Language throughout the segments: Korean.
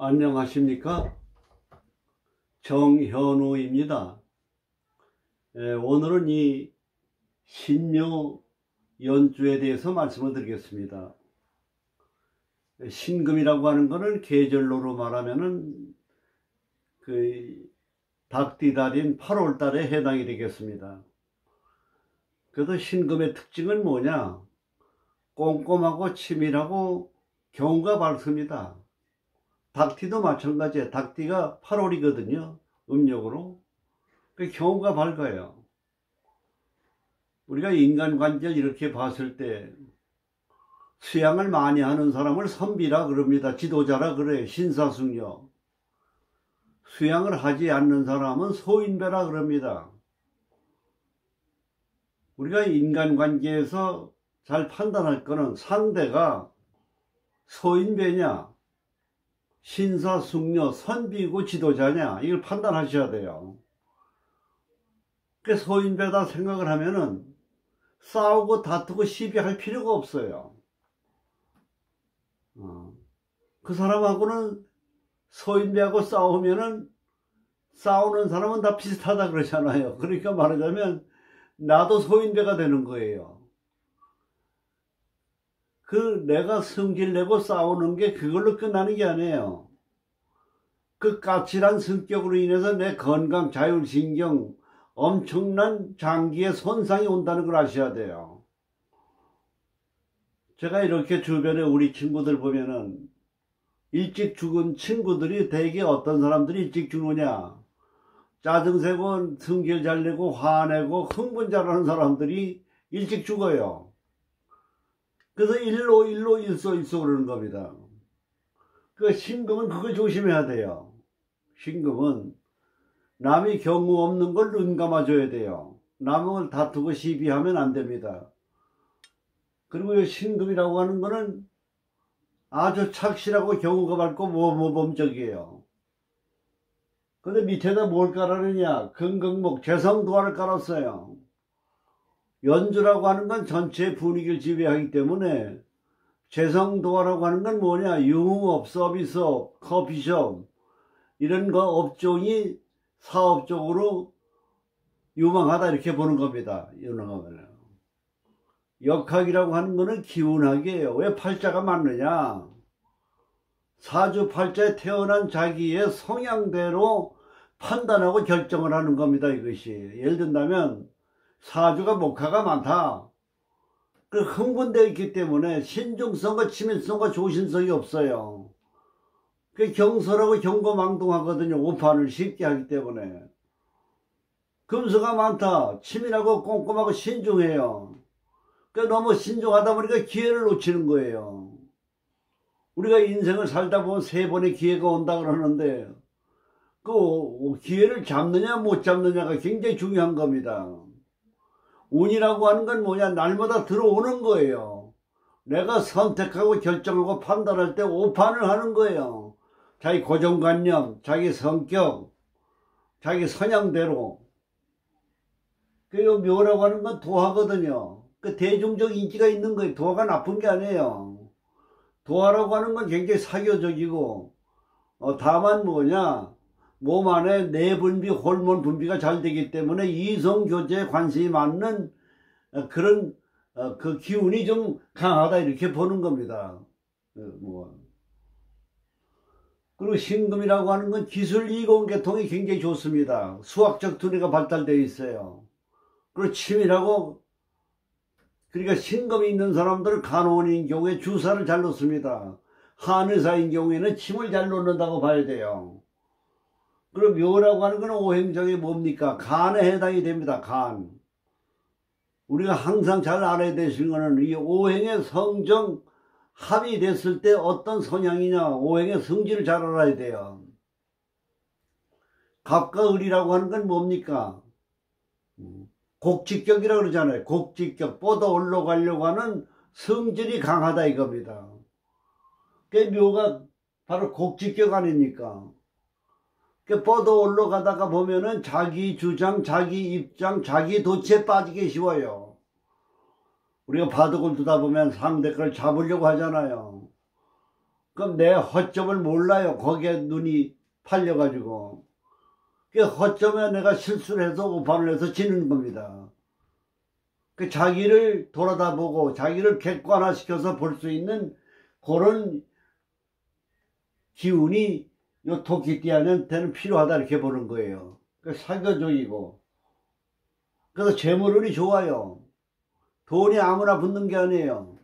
안녕하십니까? 정현우입니다. 오늘은 이 신묘 연주에 대해서 말씀을 드리겠습니다. 신금이라고 하는 것은 계절로로 말하면은 닭띠달인 8월 달에 해당이 되겠습니다. 그래서 신금의 특징은 뭐냐? 꼼꼼하고 치밀하고 경우가 많습니다. 닭띠도 마찬가지예요. 닭띠가 8월이거든요. 음력으로. 그 경우가 밝아요. 우리가 인간관계를 이렇게 봤을 때 수양을 많이 하는 사람을 선비라 그럽니다. 지도자라 그래요. 신사숙녀. 수양을 하지 않는 사람은 소인배라 그럽니다. 우리가 인간관계에서 잘 판단할 거는 상대가 소인배냐 신사, 숙녀, 선비고 지도자냐 이걸 판단하셔야 돼요. 그 소인배다 생각을 하면은 싸우고 다투고 시비할 필요가 없어요. 그 사람하고는 소인배하고 싸우면은 싸우는 사람은 다 비슷하다 그러잖아요. 그러니까 말하자면 나도 소인배가 되는 거예요. 내가 성질내고 싸우는 게 그걸로 끝나는 게 아니에요. 그 까칠한 성격으로 인해서 내 건강, 자율신경, 엄청난 장기에 손상이 온다는 걸 아셔야 돼요. 제가 이렇게 주변에 우리 친구들 보면은 일찍 죽은 친구들이 대개 어떤 사람들이 일찍 죽느냐? 짜증세고 성질 잘 내고 화내고 흥분 잘하는 사람들이 일찍 죽어요. 그래서 일소 그러는 겁니다. 그 신금은 그거 조심해야 돼요. 신금은 남이 경우 없는 걸 눈 감아줘야 돼요. 남을 다투고 시비하면 안 됩니다. 그리고 이 신금이라고 하는 거는 아주 착실하고 경우가 밝고 모범적이에요. 근데 밑에다 뭘 깔아느냐? 금강목 재성도화를 깔았어요. 연주라고 하는 건 전체 분위기를 지배하기 때문에 재성도화라고 하는 건 뭐냐? 유흥업, 서비스업, 커피숍 이런 거 업종이 사업적으로 유망하다 이렇게 보는 겁니다. 역학이라고 하는 거는 기운학이에요. 왜 팔자가 맞느냐? 사주 팔자에 태어난 자기의 성향대로 판단하고 결정을 하는 겁니다. 이것이 예를 든다면 사주가 목화가 많다. 그 흥분되어 있기 때문에 신중성과 치밀성과 조심성이 없어요. 그 경솔하고 경거망동하거든요. 오판을 쉽게 하기 때문에. 금수가 많다. 치밀하고 꼼꼼하고 신중해요. 그 너무 신중하다 보니까 기회를 놓치는 거예요. 우리가 인생을 살다 보면 3번의 기회가 온다 그러는데 그 기회를 잡느냐 못 잡느냐가 굉장히 중요한 겁니다. 운이라고 하는 건 뭐냐? 날마다 들어오는 거예요. 내가 선택하고 결정하고 판단할 때 오판을 하는 거예요. 자기 고정관념, 자기 성격, 자기 성향대로. 그 묘라고 하는 건 도화거든요. 그 대중적 인기가 있는 거예요. 도화가 나쁜 게 아니에요. 도화라고 하는 건 굉장히 사교적이고 다만 뭐냐? 몸 안에 내분비, 호르몬 분비가 잘 되기 때문에 이성교제에 관심이 많는 그런 그 기운이 좀 강하다 이렇게 보는 겁니다. 그리고 신금이라고 하는 건 기술 이공계통이 굉장히 좋습니다. 수학적 두뇌가 발달되어 있어요. 그리고 치밀하고 그러니까 신금이 있는 사람들은 간호원인 경우에 주사를 잘 놓습니다. 한의사인 경우에는 침을 잘 놓는다고 봐야 돼요. 그리고 묘라고 하는 건 오행적이 뭡니까? 간에 해당이 됩니다. 간. 우리가 항상 잘 알아야 되시는 거는 이 오행의 성정 합이 됐을 때 어떤 성향이냐 오행의 성질을 잘 알아야 돼요. 갑과 을이라고 하는 건 뭡니까? 곡직격이라고 그러잖아요. 곡직격 뻗어 올라가려고 하는 성질이 강하다 이겁니다. 그 묘가 바로 곡직격 아닙니까? 뻗어 올라가다가 보면은 자기 주장, 자기 입장, 자기 도치에 빠지기 쉬워요. 우리가 바둑을 두다 보면 상대 걸 잡으려고 하잖아요. 그럼 내 허점을 몰라요. 거기에 눈이 팔려가지고. 그 허점에 내가 실수를 해서 오판을 해서 지는 겁니다. 그 자기를 돌아다보고 자기를 객관화시켜서 볼 수 있는 그런 기운이 요 토끼띠한테는 필요하다 이렇게 보는 거예요. 그 사교적이고. 그래서 재물운이 좋아요. 돈이 아무나 붙는 게 아니에요.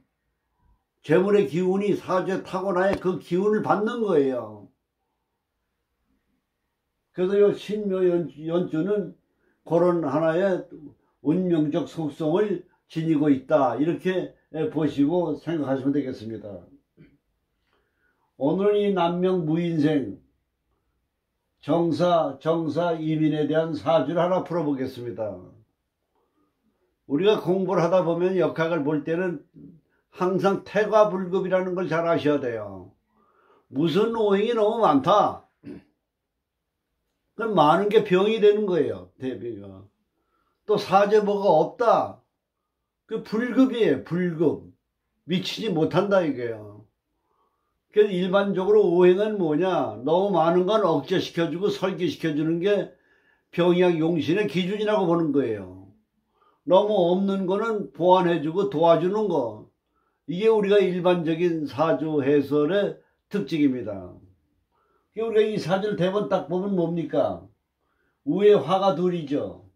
재물의 기운이 사주에 타고나야 그 기운을 받는 거예요. 그래서 요 신묘연주는 그런 하나의 운명적 속성을 지니고 있다. 이렇게 보시고 생각하시면 되겠습니다. 오늘은 이 남명무인생 정사 이민에 대한 사주를 하나 풀어보겠습니다. 우리가 공부를 하다 보면 역학을 볼 때는 항상 태과불급이라는 걸 잘 아셔야 돼요. 무슨 오행이 너무 많다. 그럼 많은 게 병이 되는 거예요. 대비가. 또 사주에 뭐가 없다. 그 불급이에요. 불급. 미치지 못한다 이거예요. 그래서 일반적으로 오행은 뭐냐. 너무 많은 건 억제시켜주고 설계시켜주는 게 병약 용신의 기준이라고 보는 거예요. 너무 없는 거는 보완해주고 도와주는 거. 이게 우리가 일반적인 사주 해설의 특징입니다. 우리가 이 사주를 대본 딱 보면 뭡니까? 위에 화가 둘이죠.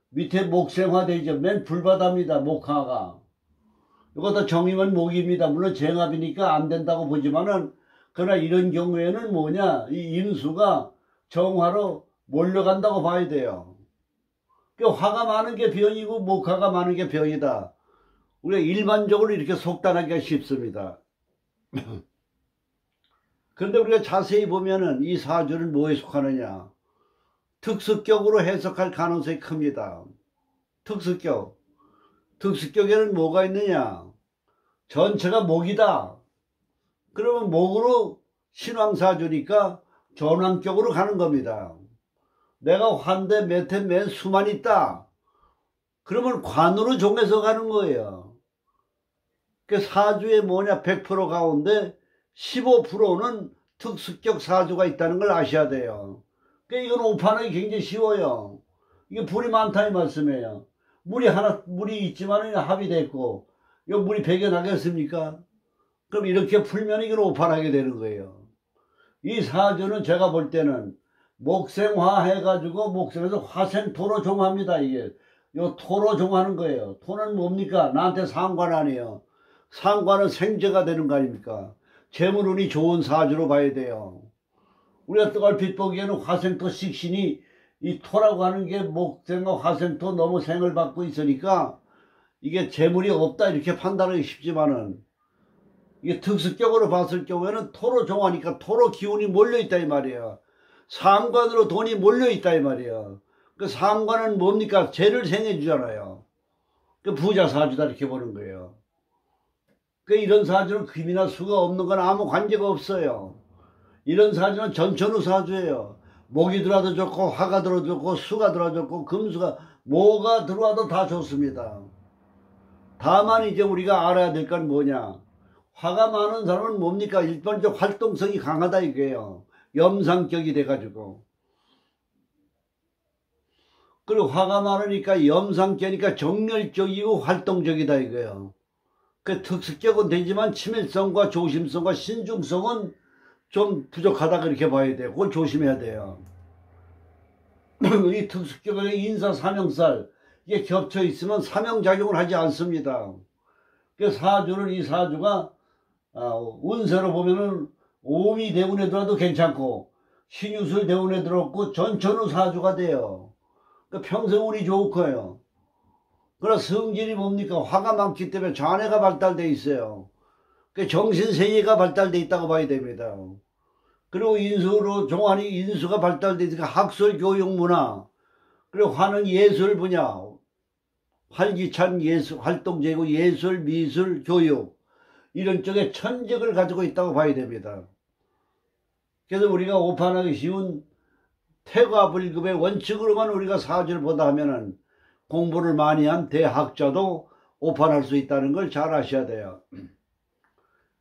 밑에 목생화 되죠. 맨 불바다입니다. 목화가. 이거 다 정이면 목입니다. 물론 정합이니까 안 된다고 보지만은, 그러나 이런 경우에는 뭐냐? 이 인수가 정화로 몰려간다고 봐야 돼요. 화가 많은 게 병이고 목화가 많은 게 병이다. 우리가 일반적으로 이렇게 속단하기가 쉽습니다. 그런데 우리가 자세히 보면은 이 사주는 뭐에 속하느냐? 특수격으로 해석할 가능성이 큽니다. 특수격에는 뭐가 있느냐? 전체가 목이다. 그러면 목으로 신왕사주니까 전왕격으로 가는 겁니다. 내가 환대 몇해 맨 수만 있다. 그러면 관으로 종해서 가는 거예요. 그 사주에 뭐냐? 100% 가운데 15%는 특수격 사주가 있다는 걸 아셔야 돼요. 그러니까 이건 오판하기 굉장히 쉬워요. 이게 불이 많다 이 말씀이에요. 물이 있지만 합의됐고, 이 물이 배겨나겠습니까? 그럼 이렇게 풀면 이건 오판하게 되는 거예요. 이 사주는 제가 볼 때는 목생화 해가지고 목생에서 화생토로 종합니다. 이게 요 토로 종하는 거예요. 토는 뭡니까? 나한테 상관 아니에요. 상관은 생재가 되는 거 아닙니까? 재물운이 좋은 사주로 봐야 돼요. 우리가 얼핏 보기에는 화생토 식신이 이 토라고 하는 게 목생과 화생토 너무 생을 받고 있으니까 이게 재물이 없다 이렇게 판단하기 쉽지만은, 이게 특수격으로 봤을 경우에는 토로 종하니까 토로 기운이 몰려있다 이 말이에요. 상관으로 돈이 몰려있다 이 말이에요. 그 상관은 뭡니까? 재를 생해주잖아요. 그 부자 사주다 이렇게 보는 거예요. 그 이런 사주는 금이나 수가 없는 건 아무 관계가 없어요. 이런 사주는 전천후 사주예요. 목이 들어와도 좋고 화가 들어도 좋고 수가 들어와도 좋고 금수가 뭐가 들어와도 다 좋습니다. 다만 이제 우리가 알아야 될 건 뭐냐? 화가 많은 사람은 뭡니까? 일반적 활동성이 강하다 이거예요. 염상격이 돼가지고. 그리고 화가 많으니까 염상격이니까 정열적이고 활동적이다 이거예요. 그 특수격은 되지만 치밀성과 조심성과 신중성은 좀 부족하다 그렇게 봐야 돼요. 그걸 조심해야 돼요. 이 특수격의 인사 사명살 이게 겹쳐 있으면 사명작용을 하지 않습니다. 그 사주는 이 사주가 운세로 보면은 오미 대운에 들어도 괜찮고 신유술 대운에 들었고 전천후 사주가 돼요. 그 평생 운이 좋을 거예요. 그러나 성질이 뭡니까? 화가 많기 때문에 잔해가 발달돼 있어요. 그 정신세계가 발달돼 있다고 봐야 됩니다. 그리고 인수로 종하니 인수가 발달돼 있으니까 학술, 교육, 문화, 그리고 화는 예술 분야, 활기찬 예술, 활동적이고 예술, 미술, 교육 이런 쪽에 천적을 가지고 있다고 봐야 됩니다. 그래서 우리가 오판하기 쉬운 태과불급의 원칙으로만 우리가 사주를 보다 하면은 공부를 많이 한 대학자도 오판할 수 있다는 걸 잘 아셔야 돼요.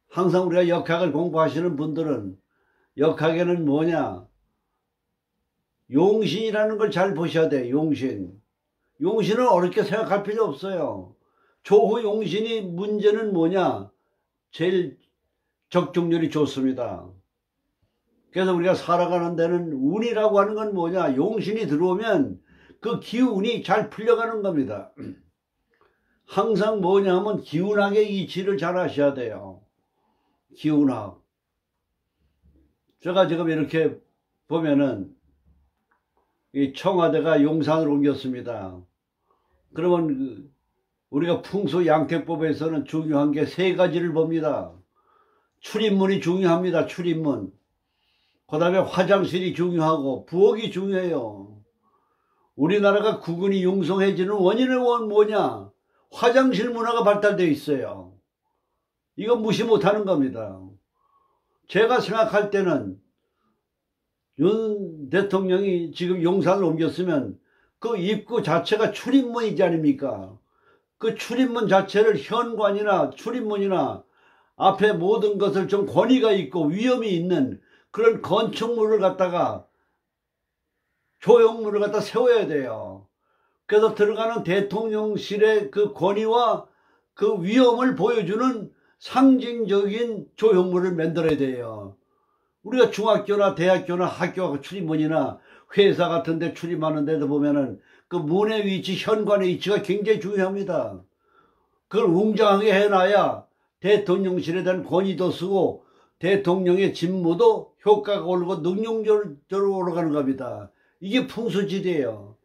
항상 우리가 역학을 공부하시는 분들은 역학에는 뭐냐? 용신이라는 걸 잘 보셔야 돼. 용신. 용신은 어렵게 생각할 필요 없어요. 조후 용신이 문제는 뭐냐? 제일 적중률이 좋습니다. 그래서 우리가 살아가는 데는 운이라고 하는 건 뭐냐? 용신이 들어오면 그 기운이 잘 풀려가는 겁니다. 항상 뭐냐 하면 기운학의 이치를 잘 아셔야 돼요. 기운학. 제가 지금 이렇게 보면은 이 청와대가 용산으로 옮겼습니다. 그러면 우리가 풍수 양택법에서는 중요한 게 세 가지를 봅니다. 출입문이 중요합니다. 출입문. 그 다음에 화장실이 중요하고 부엌이 중요해요. 우리나라가 국은이 융성해지는 원인은 뭐냐? 화장실 문화가 발달되어 있어요. 이거 무시 못하는 겁니다. 제가 생각할 때는 윤 대통령이 지금 용산을 옮겼으면 그 입구 자체가 출입문이지 아닙니까? 그 출입문 자체를 현관이나 출입문이나 앞에 모든 것을 좀 권위가 있고 위험이 있는 그런 건축물을 갖다가 조형물을 갖다 세워야 돼요. 그래서 들어가는 대통령실의 그 권위와 그 위험을 보여주는 상징적인 조형물을 만들어야 돼요. 우리가 중학교나 대학교나 학교 출입문이나 회사 같은 데 출입하는 데도 보면은 그 문의 위치, 현관의 위치가 굉장히 중요합니다. 그걸 웅장하게 해놔야 대통령실에 대한 권위도 쓰고 대통령의 직무도 효과가 오르고 능력적으로 올라가는 겁니다. 이게 풍수지리예요.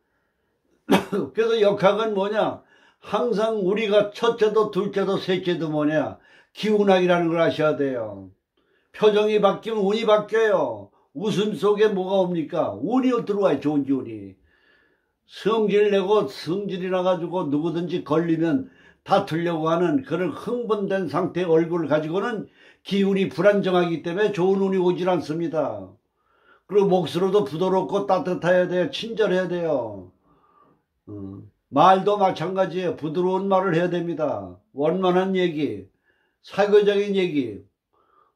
그래서 역학은 뭐냐? 항상 우리가 첫째도 둘째도 셋째도 뭐냐? 기운학이라는 걸 아셔야 돼요. 표정이 바뀌면 운이 바뀌어요. 웃음 속에 뭐가 옵니까? 운이 들어와요. 좋은 기운이. 성질 내고 성질이 나가지고 누구든지 걸리면 다투려고 하는 그런 흥분된 상태의 얼굴을 가지고는 기운이 불안정하기 때문에 좋은 운이 오질 않습니다. 그리고 목소리도 부드럽고 따뜻해야 돼요. 친절해야 돼요. 말도 마찬가지예요. 부드러운 말을 해야 됩니다. 원만한 얘기, 사교적인 얘기.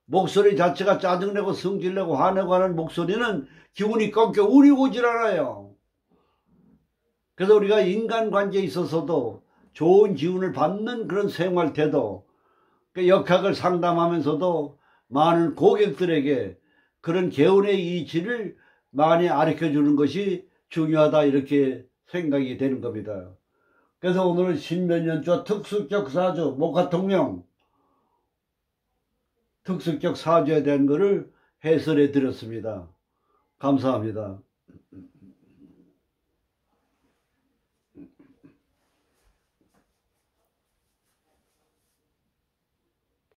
목소리 자체가 짜증내고 성질내고 화내고 하는 목소리는 기운이 꺾여 운이 오질 않아요. 그래서 우리가 인간관계에 있어서도 좋은 기운을 받는 그런 생활 태도, 그 역학을 상담하면서도 많은 고객들에게 그런 개운의 이치를 많이 가르쳐주는 것이 중요하다 이렇게 생각이 되는 겁니다. 그래서 오늘은 신변연조 특수격 사주 목화통령 특수격 사주에 대한 것을 해설해 드렸습니다. 감사합니다.